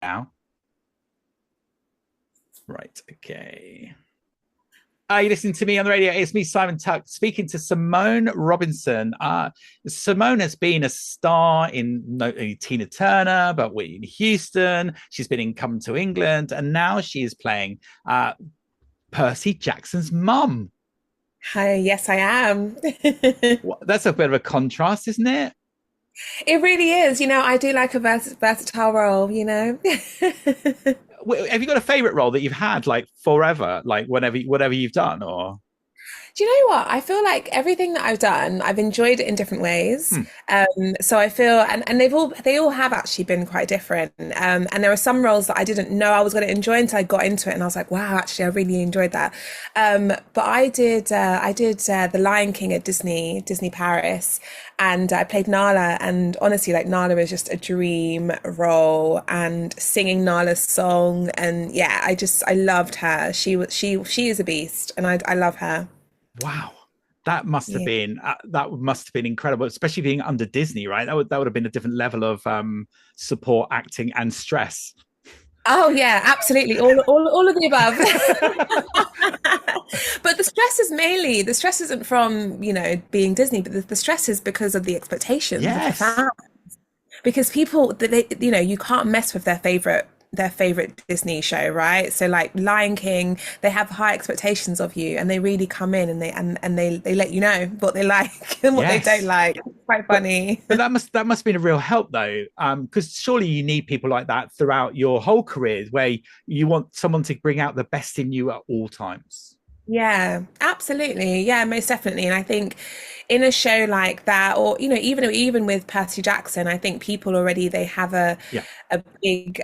Now. Right. Okay. Are you listening to me on the radio? It's me, Simon Tuck, speaking to Simone Robinson. Simone has been a star in Tina Turner, but Whitney Houston. She's been in Come to England, and now she is playing Percy Jackson's mum. Hi, yes, I am. That's a bit of a contrast, isn't it? It really is. I do like a versatile role. Have you got a favorite role that you've had like forever, like whatever you've done, or? Do you know what? I feel like everything that I've done, I've enjoyed it in different ways. Hmm. So I feel, and they all have actually been quite different. And there are some roles that I didn't know I was going to enjoy until I got into it, and I was like, wow, actually, I really enjoyed that. But I did The Lion King at Disney Paris, and I played Nala. And honestly, like Nala was just a dream role, and singing Nala's song, and yeah, I loved her. She is a beast, and I love her. Wow. That must have Yeah. been incredible, especially being under Disney, right? That would have been a different level of support, acting, and stress. Oh yeah, absolutely. All of the above. But the stress isn't from, being Disney, but the stress is because of the expectations of the Yes. fans. Because people, you can't mess with their favorite Disney show, right? So like Lion King, they have high expectations of you, and they really come in and they let you know what they like and what they don't Yes. like. It's quite But funny. but that must have been a real help though, because surely you need people like that throughout your whole career, where you want someone to bring out the best in you at all times. Yeah, absolutely. Yeah, most definitely. And I think in a show like that, or even with Percy Jackson, I think people already they have a Yeah. a big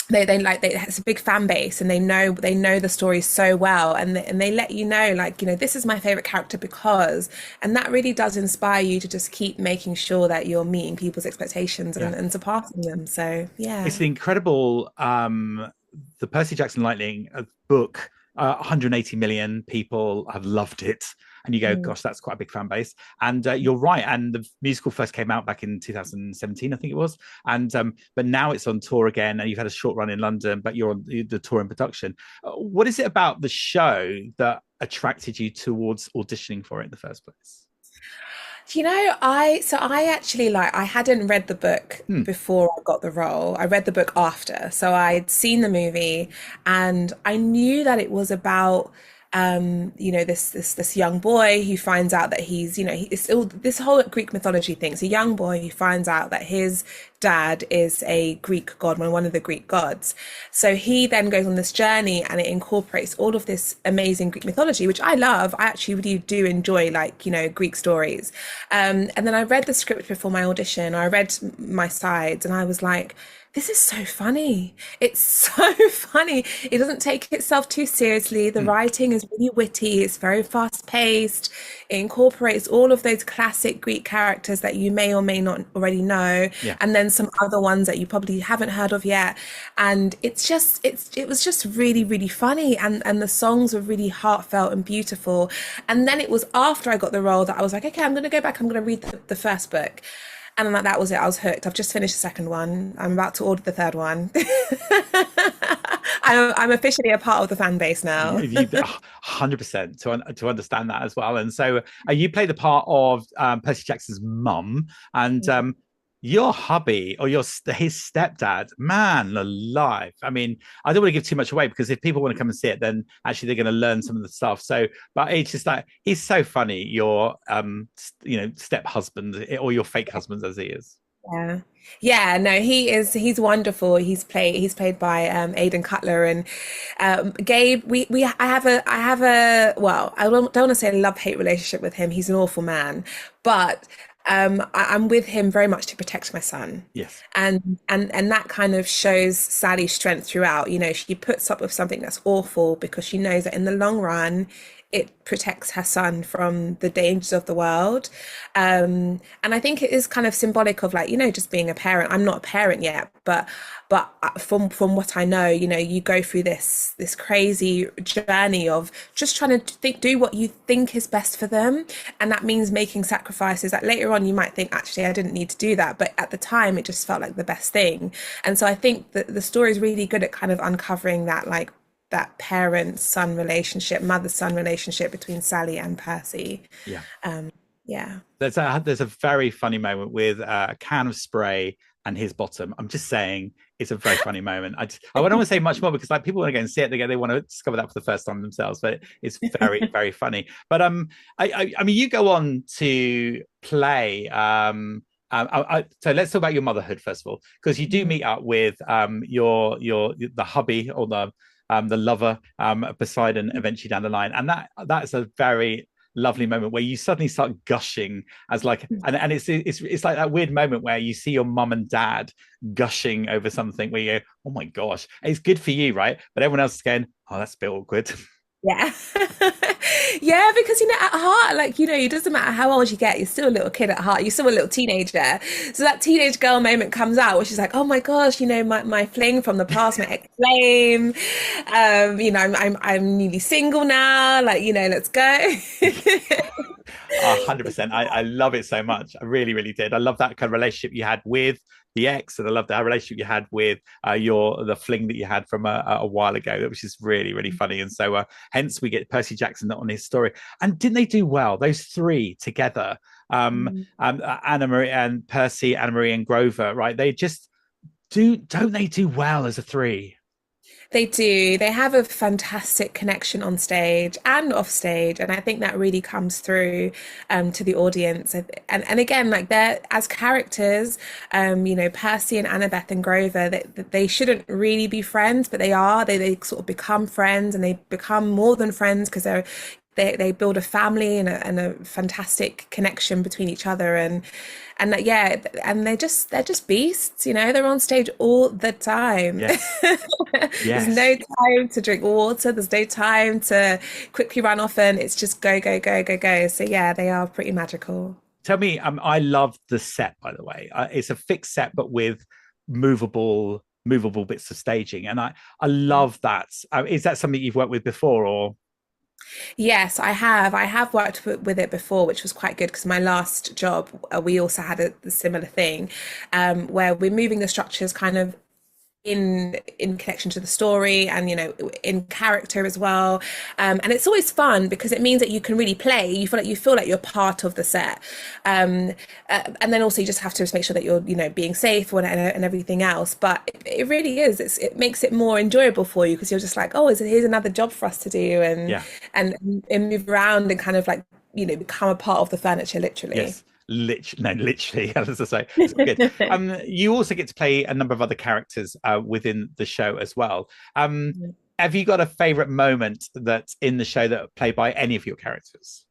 they it's a big fan base, and they know the story so well, and they let you know, like, this is my favorite character because, and that really does inspire you to just keep making sure that you're meeting people's expectations Yeah. and surpassing them. So It's yeah. an incredible the Percy Jackson Lightning book. 180 million people have loved it, and you go, Mm. gosh, that's quite a big fan base. And you're right. And the musical first came out back in 2017, I think it was. And but now it's on tour again, and you've had a short run in London, but you're on the tour in production. What is it about the show that attracted you towards auditioning for it in the first place? I actually, like, I hadn't read the book Hmm. before I got the role. I read the book after. So I'd seen the movie, and I knew that it was about this young boy who finds out that it's all this whole Greek mythology thing. It's a young boy who finds out that his dad is a Greek god, one of the Greek gods. So he then goes on this journey, and it incorporates all of this amazing Greek mythology, which I love. I actually really do enjoy, like, Greek stories. And then I read the script before my audition. I read my sides, and I was like, this is so funny. It's so funny. It doesn't take itself too seriously. The Hmm. writing is really witty. It's very fast paced. It incorporates all of those classic Greek characters that you may or may not already know, Yeah. and then some other ones that you probably haven't heard of yet. And it was just really, really funny. And the songs were really heartfelt and beautiful. And then it was after I got the role that I was like, okay, I'm going to go back. I'm going to read the first book. And I'm like, that was it. I was hooked. I've just finished the second one. I'm about to order the third one. I'm officially a part of the fan base now. You 100% to understand that as well. And so you play the part of Percy Jackson's mum, and your hubby or his stepdad, man alive. I mean, I don't want to give too much away, because if people want to come and see it, then actually they're going to learn some of the stuff. So, but it's just like, he's so funny, your step husband, or your fake husband, as he is. Yeah. Yeah, no, he's wonderful. He's played by Aidan Cutler, and Gabe. I have a well, I don't want to say a love-hate relationship with him. He's an awful man, but I'm with him very much to protect my son. Yes. And that kind of shows Sally's strength throughout. She puts up with something that's awful because she knows that in the long run it protects her son from the dangers of the world. And I think it is kind of symbolic of, like, just being a parent. I'm not a parent yet, but from what I know, you go through this crazy journey of just trying to do what you think is best for them, and that means making sacrifices that later on you might think, actually, I didn't need to do that, but at the time it just felt like the best thing. And so I think that the story is really good at kind of uncovering that, like, that parent-son relationship, mother-son relationship between Sally and Percy. Yeah. Yeah. There's a very funny moment with a can of spray and his bottom. I'm just saying, it's a very funny moment. I don't want to say much more because, like, people want to go and see it. They want to discover that for the first time themselves. But it's very, very funny. But I mean, you go on to play. So let's talk about your motherhood first of all, because you do meet up with your the hubby, or the lover, Poseidon, eventually down the line, and that's a very lovely moment where you suddenly start gushing as, like, and it's like that weird moment where you see your mum and dad gushing over something where you go, oh my gosh, it's good for you, right? But everyone else is going, oh, that's a bit awkward. Yeah. Yeah, because at heart, like, it doesn't matter how old you get, you're still a little kid at heart, you're still a little teenager. So that teenage girl moment comes out where she's like, oh my gosh, my fling from the past, my ex-flame, I'm newly single now, like, let's go. 100%. I love it so much. I really, really did. I love that kind of relationship you had with the ex, and I love that relationship you had with the fling that you had from a while ago, which is really, really funny. And so hence we get Percy Jackson on his story. And didn't they do well, those three together? Anna Marie and Percy, Anna Marie and Grover, right? They just don't they do well as a three? They do. They have a fantastic connection on stage and off stage, and I think that really comes through to the audience. And again, like, they're, as characters, Percy and Annabeth and Grover, they shouldn't really be friends, but they are. They sort of become friends, and they become more than friends because they build a family and a fantastic connection between each other, and they're just beasts, they're on stage all the time. Yes. There's no time to drink water, there's no time to quickly run off, and it's just go, go, go, go, go. So yeah, they are pretty magical. Tell me, I love the set, by the way. It's a fixed set but with movable bits of staging, and I love that. Is that something you've worked with before, or? Yes, I have. I have worked with it before, which was quite good because my last job, we also had a similar thing, where we're moving the structures kind of in connection to the story, and in character as well, and it's always fun because it means that you can really play. You feel like you're part of the set, and then also you just have to make sure that you're being safe and everything else. But it really is. It makes it more enjoyable for you because you're just like, oh, here's another job for us to do, and move around and kind of, like, become a part of the furniture, literally. Yes. Literally, as I say, it's good. You also get to play a number of other characters within the show as well. Have you got a favorite moment that's in the show that played by any of your characters?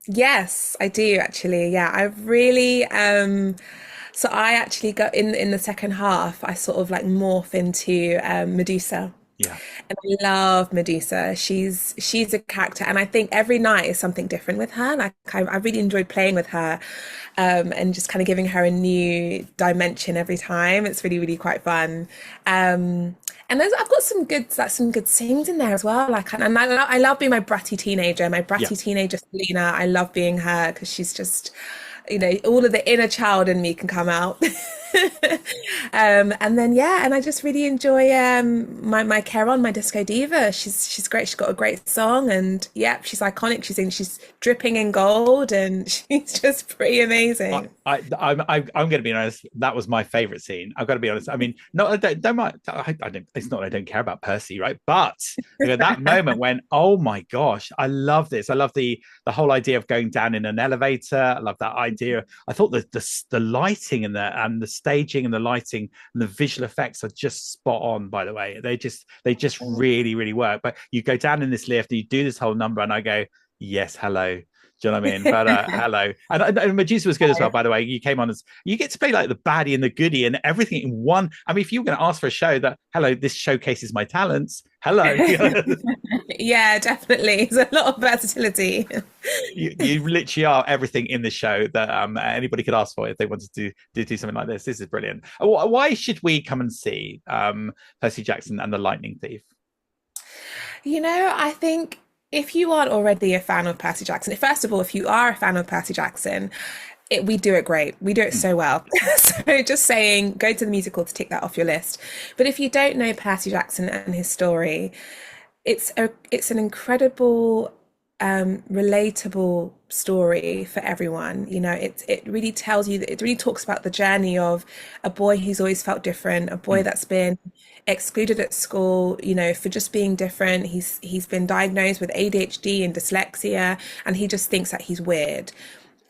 Yes, I do actually. Yeah, I really so I actually got in the second half, I sort of, like, morph into Medusa. Yeah. And I love Medusa. She's a character, and I think every night is something different with her. Like, I really enjoyed playing with her, and just kind of giving her a new dimension every time. It's really, really quite fun. And I've got some good scenes in there as well. Like, and I love being my bratty teenager Selena. I love being her because she's just, all of the inner child in me can come out. And then and I just really enjoy my Charon, my disco diva. She's great. She's got a great song, and she's iconic. She's dripping in gold, and she's just pretty amazing. I'm going to be honest. That was my favorite scene. I've got to be honest. I mean, no, I don't mind. I don't. It's not that I don't care about Percy, right? But that moment when, oh my gosh, I love this. I love the whole idea of going down in an elevator. I love that idea. I thought the lighting and the staging and the lighting and the visual effects are just spot on, by the way. They just really, really work. But you go down in this lift and you do this whole number, and I go, yes, hello, Do you know what I mean? But hello. And Medusa was good as well, by the way. You came on as, you get to play like the baddie and the goodie and everything in one. I mean, if you were going to ask for a show that, hello, this showcases my talents, hello. Yeah, definitely. There's a lot of versatility. You literally are everything in the show that anybody could ask for if they wanted to do something like this. This is brilliant. Why should we come and see Percy Jackson and the Lightning Thief? I think if you aren't already a fan of Percy Jackson, first of all, if you are a fan of Percy Jackson, we do it great. We do it so well. So just saying, go to the musical to tick that off your list. But if you don't know Percy Jackson and his story, it's an incredible, relatable story for everyone. It really tells you that it really talks about the journey of a boy who's always felt different, a boy that's been excluded at school, for just being different. He's been diagnosed with ADHD and dyslexia, and he just thinks that he's weird.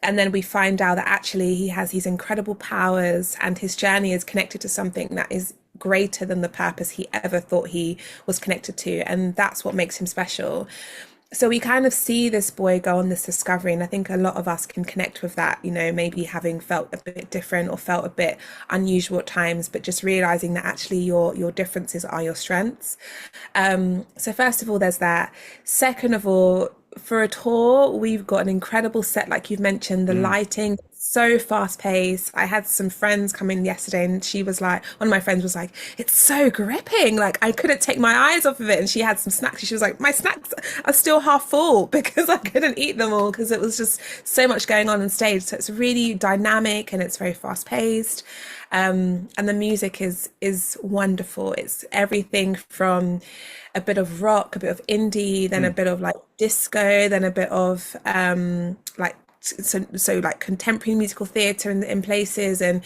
And then we find out that actually he has these incredible powers, and his journey is connected to something that is greater than the purpose he ever thought he was connected to. And that's what makes him special. So we kind of see this boy go on this discovery, and I think a lot of us can connect with that, maybe having felt a bit different or felt a bit unusual at times, but just realizing that actually your differences are your strengths. So first of all, there's that. Second of all, for a tour, we've got an incredible set, like you've mentioned, the lighting, so fast paced. I had some friends come in yesterday, and one of my friends was like, it's so gripping. Like, I couldn't take my eyes off of it. And she had some snacks. She was like, my snacks are still half full because I couldn't eat them all because it was just so much going on stage. So it's really dynamic and it's very fast paced. And the music is wonderful. It's everything from a bit of rock, a bit of indie, then a bit of like disco, then a bit of like contemporary musical theatre in places, and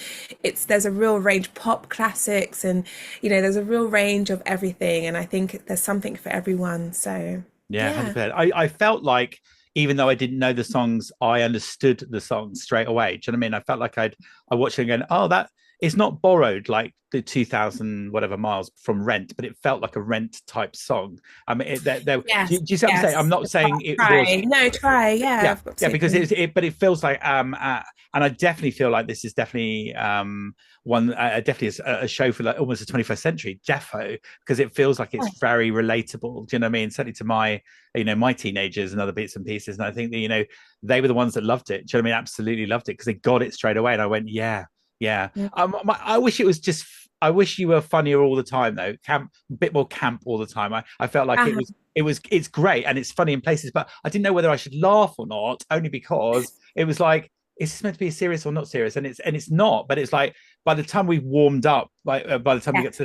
there's a real range, pop classics, and there's a real range of everything, and I think there's something for everyone. So yeah. 100%. I felt like, even though I didn't know the songs, I understood the songs straight away. Do you know what I mean? I felt like I watched it and going, oh, that is not borrowed like the 2000 whatever miles from Rent, but it felt like a Rent type song. I mean, do you see what I'm saying? I'm not saying it was. No, try. Yeah. Yeah, because but it feels like, and I definitely feel like this is definitely definitely a show for like almost the 21st century, defo, because it feels like it's very relatable. Do you know what I mean? Certainly to my, my teenagers and other bits and pieces. And I think that, they were the ones that loved it. Do you know what I mean? Absolutely loved it because they got it straight away. And I went, yeah. I wish it was just, I wish you were funnier all the time though. A bit more camp all the time. I felt like it's great and it's funny in places, but I didn't know whether I should laugh or not, only because it was like, is this meant to be serious or not serious? And it's not, but it's like, by the time we warmed up, by the time we get to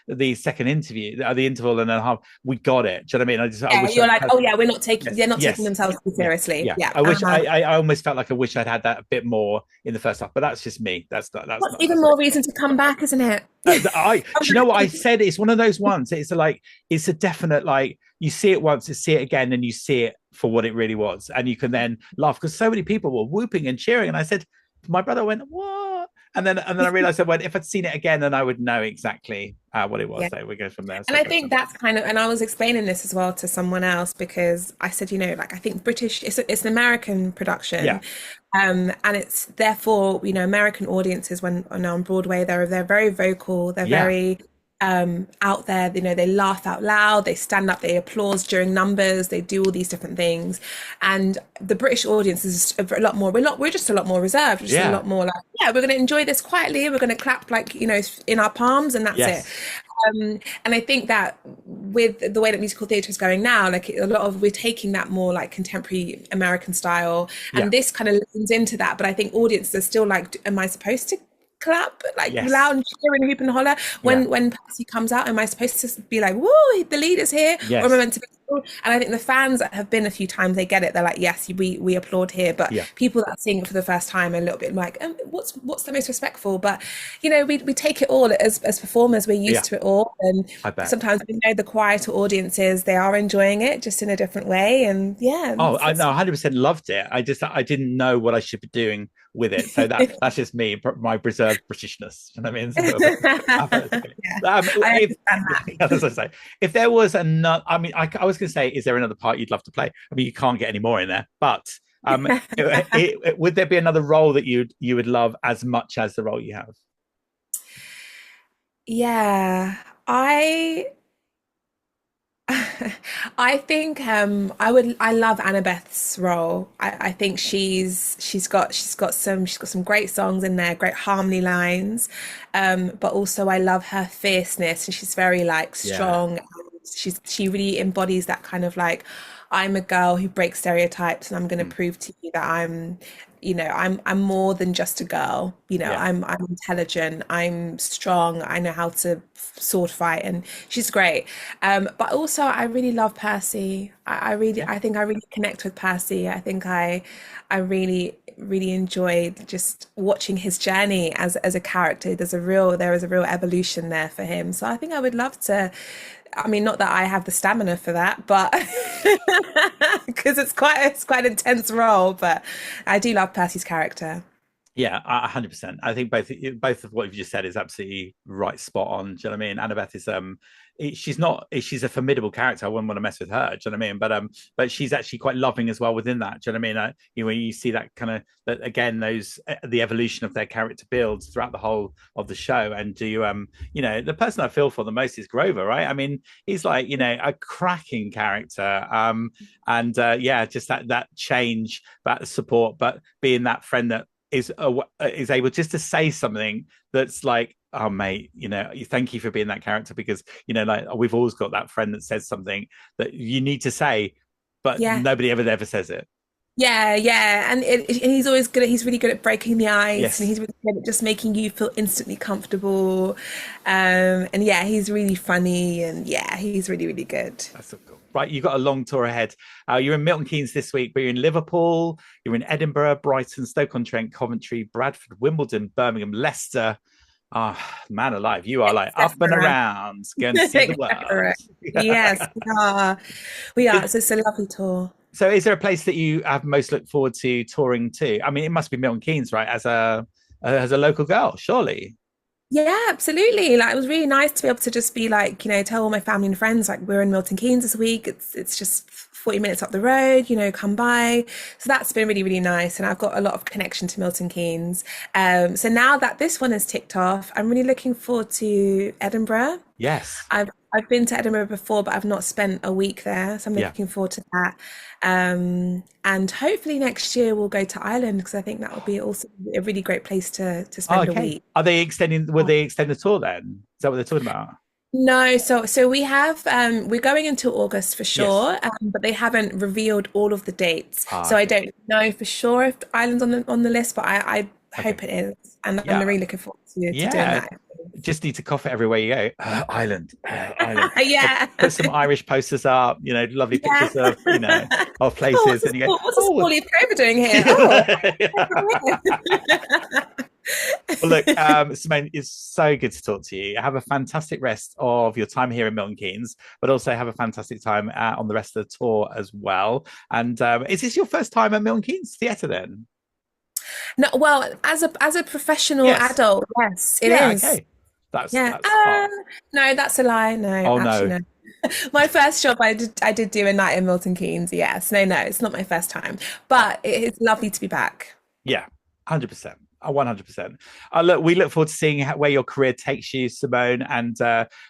the second interview, the interval and a half, we got it. Do you know what I mean? I wish you're like, oh yeah, we're not taking, they're not taking themselves too seriously. Yeah. I wish I almost felt like I wish I'd had that a bit more in the first half, but that's just me. That's even more reason to come back, isn't it? Do you know what I said? It's one of those ones. It's a definite, like, you see it once, you see it again, and you see it for what it really was, and you can then laugh because so many people were whooping and cheering. And I said, my brother went, what? And then I realized that if I'd seen it again, then I would know exactly what it was. Yeah. So we go from there. And I think that's kind of, and I was explaining this as well to someone else, because I said, like, I think British, it's an American production. Yeah. And it's therefore, American audiences when on Broadway, they're very vocal. They're very out there, they laugh out loud, they stand up, they applaud during numbers, they do all these different things. And the British audience is a lot more, we're just a lot more reserved, just a lot more like, we're going to enjoy this quietly, we're going to clap like, in our palms, and that's it. And I think that with the way that musical theatre is going now, like a lot of, we're taking that more like contemporary American style, and this kind of listens into that. But I think audiences are still like, am I supposed to clap like loud and cheer and hoop and holler when Percy comes out? Am I supposed to be like, whoa, the lead is here? Or am I meant to be? And I think the fans that have been a few times, they get it. They're like, yes, we applaud here. But people that are seeing it for the first time are a little bit like, what's the most respectful? But we take it all as performers. We're used to it all, and sometimes we know the quieter audiences, they are enjoying it just in a different way. And I know, 100% loved it. I didn't know what I should be doing with it. So that's just me, my preserved Britishness. You know what I mean? As I say, if there was another, I mean, I was going to say, is there another part you'd love to play? I mean, you can't get any more in there, but Would there be another role that you would love as much as the role you have? Yeah, I I think I love Annabeth's role. I think she's got some great songs in there, great harmony lines. But also I love her fierceness, and she's very like Yeah. strong. She really embodies that kind of like, I'm a girl who breaks stereotypes, and I'm going to Mm. prove to you that I'm more than just a girl. Yeah. I'm intelligent, I'm strong, I know how to sword fight, and she's great. But also I really love Percy. Yeah. I think I really connect with Percy. I think I really enjoyed just watching his journey as a character. There is a real evolution there for him. So I think I would love to, I mean, not that I have the stamina for that, but because it's quite an intense role, but I do love Percy's character. Yeah, 100%. I think both of what you've just said is absolutely right, spot on. Do you know what I mean? Annabeth is she's not she's a formidable character. I wouldn't want to mess with her. Do you know what I mean? But she's actually quite loving as well within that. Do you know what I mean? When you see that kind of that again, those the evolution of their character builds throughout the whole of the show. And do you the person I feel for the most is Grover, right? I mean, he's like a cracking character. And yeah, just that change, that support, but being that friend that is able just to say something that's like, oh mate, thank you for being that character, because like we've always got that friend that says something that you need to say, but Yeah. nobody ever says it. Yeah, yeah, and he's always good at, he's really good at breaking the ice, and Yes. he's really good at just making you feel instantly comfortable. And yeah, he's really funny, and yeah, he's really, really good. That's so cool. Right, you've got a long tour ahead. You're in Milton Keynes this week, but you're in Liverpool, you're in Edinburgh, Brighton, Stoke-on-Trent, Coventry, Bradford, Wimbledon, Birmingham, Leicester. Ah, man alive, you are like That's up and around, going to see the world. correct. Yes, we are. We are. So it's a lovely tour. So is there a place that you have most looked forward to touring to? I mean, it must be Milton Keynes, right? As a local girl, surely. Yeah, absolutely. Like, it was really nice to be able to just be like, tell all my family and friends like we're in Milton Keynes this week. It's just 40 minutes up the road, come by. So that's been really, really nice. And I've got a lot of connection to Milton Keynes. So now that this one is ticked off, I'm really looking forward to Edinburgh. Yes. I've been to Edinburgh before, but I've not spent a week there, so I'm Yeah. looking forward to that. And hopefully next year we'll go to Ireland, because I think that would be also a really great place to Oh, spend a okay. week. Are they extending? Will they extend the tour then? Is that what they're talking about? No, so we have we're going until August for Yes. sure, but they haven't revealed all of the dates. Ah, So I okay. don't know for sure if Ireland's on the list, but I Okay. hope it is, and I'm Yeah. really looking forward to doing Yeah. that. Just need to cough it everywhere you go. Ireland, Ireland. Yeah. Put some Irish posters up. Lovely Yeah. pictures of of Oh, places, and you go, what's this oh. four-leaf clover doing here? Oh, Well, look, Simone, it's so good to talk to you. Have a fantastic rest of your time here in Milton Keynes, but also have a fantastic time on the rest of the tour as well. And is this your first time at Milton Keynes Theatre then? no, well, as a professional Yes. adult, yes, it Yeah. is. Okay. That's Yeah. that's. Oh, No, that's a lie. No, oh actually, no. no. My first job, I did do a night in Milton Keynes. Yes. No, it's not my first time, but it's lovely to be back. Yeah. 100%. 100%. Look, we look forward to seeing where your career takes you, Simone, and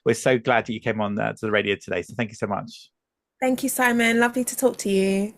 we're so glad that you came on to the radio today. So thank you so much. Thank you, Simon. Lovely to talk to you.